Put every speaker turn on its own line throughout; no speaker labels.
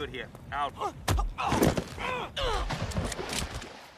good here. Out.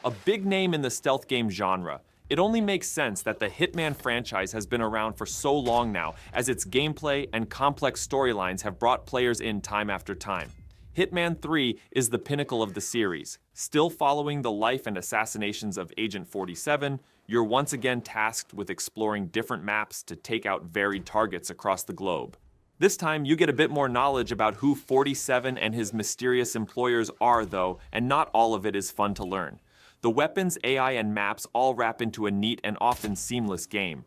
A big name in the stealth game genre, it only makes sense that the Hitman franchise has been around for so long now, as its gameplay and complex storylines have brought players in time after time. Hitman 3 is the pinnacle of the series. Still following the life and assassinations of Agent 47, you're once again tasked with exploring different maps to take out varied targets across the globe. This time, you get a bit more knowledge about who 47 and his mysterious employers are, though, and not all of it is fun to learn. The weapons, AI, and maps all wrap into a neat and often seamless game.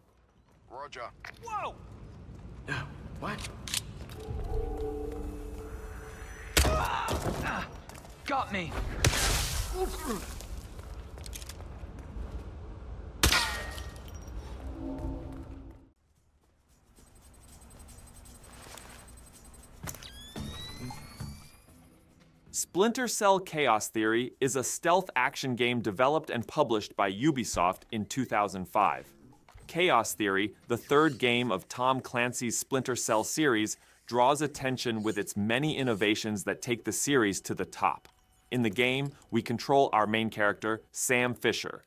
Roger.
Whoa!
What?
Got me.
Splinter Cell Chaos Theory is a stealth action game developed and published by Ubisoft in 2005. Chaos Theory, the third game of Tom Clancy's Splinter Cell series, draws attention with its many innovations that take the series to the top. In the game, we control our main character, Sam Fisher.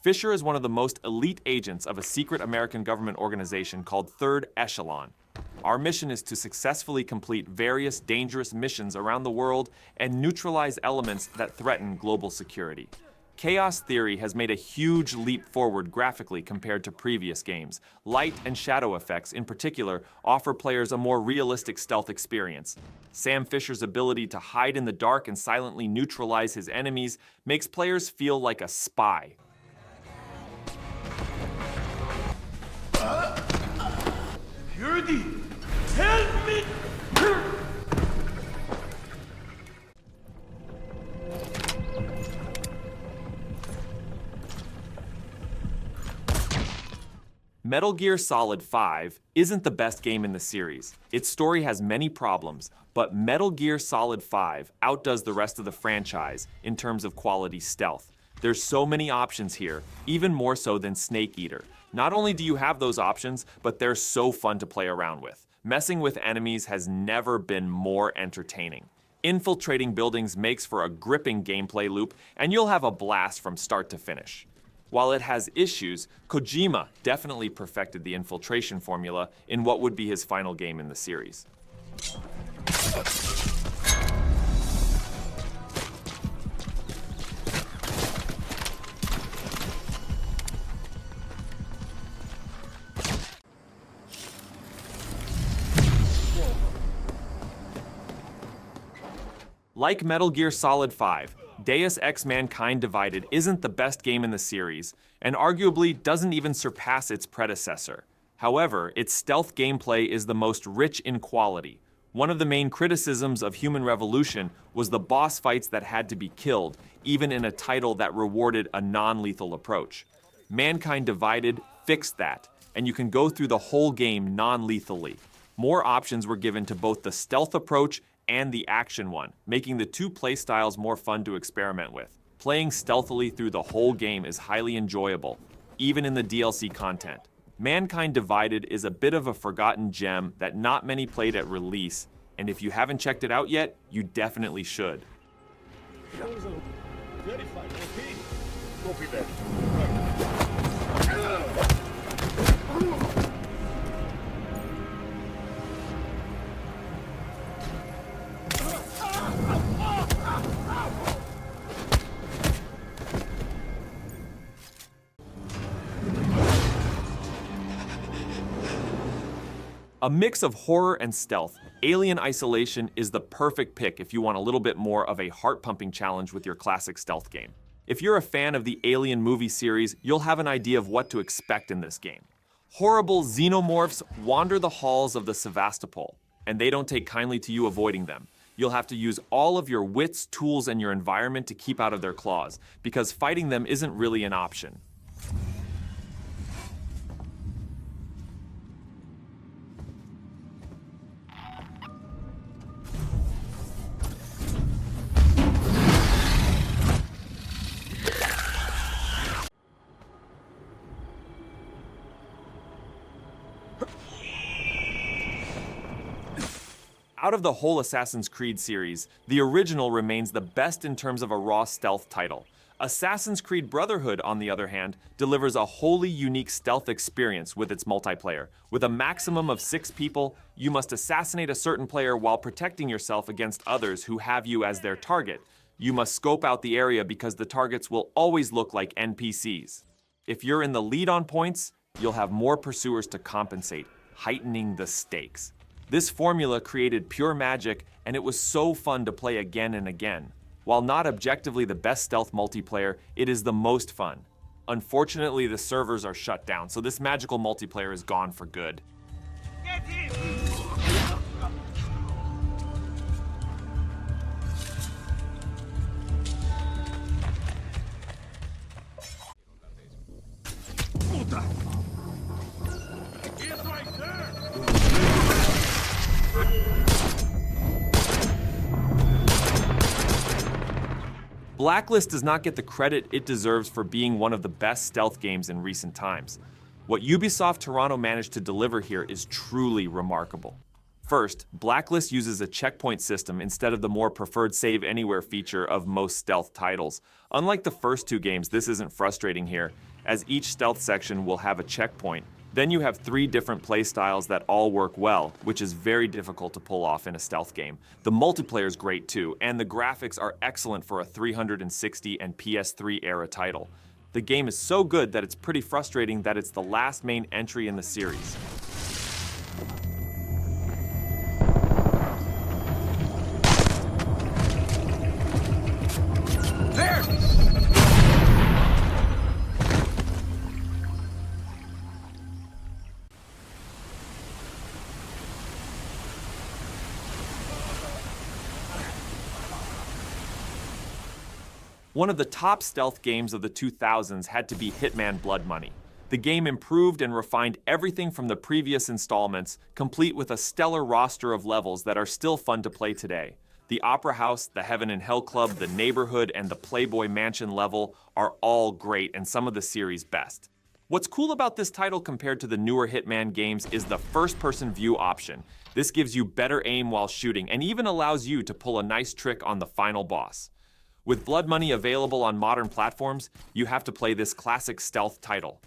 Fisher is one of the most elite agents of a secret American government organization called Third Echelon. Our mission is to successfully complete various dangerous missions around the world and neutralize elements that threaten global security. Chaos Theory has made a huge leap forward graphically compared to previous games. Light and shadow effects, in particular, offer players a more realistic stealth experience. Sam Fisher's ability to hide in the dark and silently neutralize his enemies makes players feel like a spy.
Purity! Help me!
Metal Gear Solid 5 isn't the best game in the series. Its story has many problems, but Metal Gear Solid 5 outdoes the rest of the franchise in terms of quality stealth. There's so many options here, even more so than Snake Eater. Not only do you have those options, but they're so fun to play around with. Messing with enemies has never been more entertaining. Infiltrating buildings makes for a gripping gameplay loop, and you'll have a blast from start to finish. While it has issues, Kojima definitely perfected the infiltration formula in what would be his final game in the series. Like Metal Gear Solid 5, Deus Ex Mankind Divided isn't the best game in the series, and arguably doesn't even surpass its predecessor. However, its stealth gameplay is the most rich in quality. One of the main criticisms of Human Revolution was the boss fights that had to be killed, even in a title that rewarded a non-lethal approach. Mankind Divided fixed that, and you can go through the whole game non-lethally. More options were given to both the stealth approach and the action one, making the two playstyles more fun to experiment with. Playing stealthily through the whole game is highly enjoyable, even in the DLC content. Mankind Divided is a bit of a forgotten gem that not many played at release, and if you haven't checked it out yet, you definitely should. A mix of horror and stealth, Alien Isolation is the perfect pick if you want a little bit more of a heart-pumping challenge with your classic stealth game. If you're a fan of the Alien movie series, you'll have an idea of what to expect in this game. Horrible xenomorphs wander the halls of the Sevastopol, and they don't take kindly to you avoiding them. You'll have to use all of your wits, tools, and your environment to keep out of their claws, because fighting them isn't really an option. Out of the whole Assassin's Creed series, the original remains the best in terms of a raw stealth title. Assassin's Creed Brotherhood, on the other hand, delivers a wholly unique stealth experience with its multiplayer. With a maximum of 6 people, you must assassinate a certain player while protecting yourself against others who have you as their target. You must scope out the area because the targets will always look like NPCs. If you're in the lead on points, you'll have more pursuers to compensate, heightening the stakes. This formula created pure magic, and it was so fun to play again and again. While not objectively the best stealth multiplayer, it is the most fun. Unfortunately, the servers are shut down, so this magical multiplayer is gone for good.
Get him! Puta! He's right there!
Blacklist does not get the credit it deserves for being one of the best stealth games in recent times. What Ubisoft Toronto managed to deliver here is truly remarkable. First, Blacklist uses a checkpoint system instead of the more preferred save anywhere feature of most stealth titles. Unlike the first 2 games, this isn't frustrating here, as each stealth section will have a checkpoint. Then you have 3 different playstyles that all work well, which is very difficult to pull off in a stealth game. The multiplayer is great too, and the graphics are excellent for a 360 and PS3 era title. The game is so good that it's pretty frustrating that it's the last main entry in the series.
There!
One of the top stealth games of the 2000s had to be Hitman Blood Money. The game improved and refined everything from the previous installments, complete with a stellar roster of levels that are still fun to play today. The Opera House, the Heaven and Hell Club, the Neighborhood, and the Playboy Mansion level are all great and some of the series' best. What's cool about this title compared to the newer Hitman games is the first-person view option. This gives you better aim while shooting and even allows you to pull a nice trick on the final boss. With Blood Money available on modern platforms, you have to play this classic stealth title.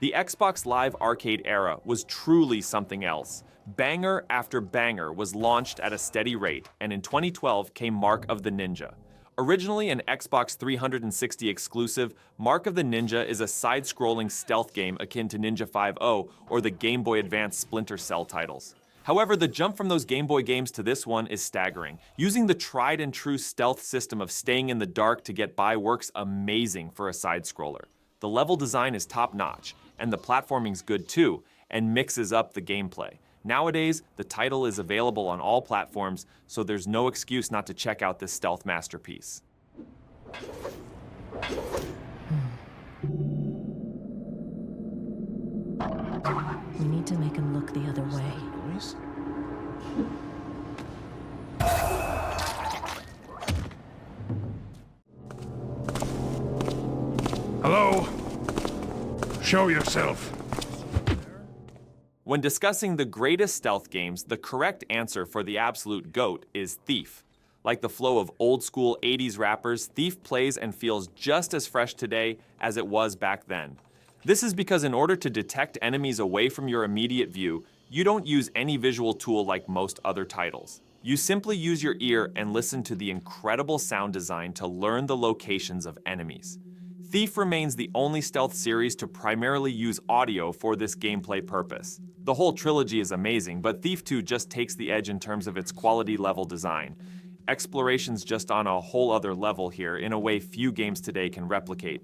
The Xbox Live Arcade era was truly something else. Banger after banger was launched at a steady rate, and in 2012 came Mark of the Ninja. Originally an Xbox 360 exclusive, Mark of the Ninja is a side-scrolling stealth game akin to Ninja 5.0 or the Game Boy Advance Splinter Cell titles. However, the jump from those Game Boy games to this one is staggering. Using the tried and true stealth system of staying in the dark to get by works amazing for a side-scroller. The level design is top-notch, and the platforming's good too, and mixes up the gameplay. Nowadays, the title is available on all platforms, so there's no excuse not to check out this stealth masterpiece.
We need to make him look the other way.
Hello? Show yourself.
When discussing the greatest stealth games, the correct answer for the absolute GOAT is Thief. Like the flow of old-school 80s rappers, Thief plays and feels just as fresh today as it was back then. This is because in order to detect enemies away from your immediate view, you don't use any visual tool like most other titles. You simply use your ear and listen to the incredible sound design to learn the locations of enemies. Thief remains the only stealth series to primarily use audio for this gameplay purpose. The whole trilogy is amazing, but Thief 2 just takes the edge in terms of its quality level design. Exploration's just on a whole other level here in a way few games today can replicate.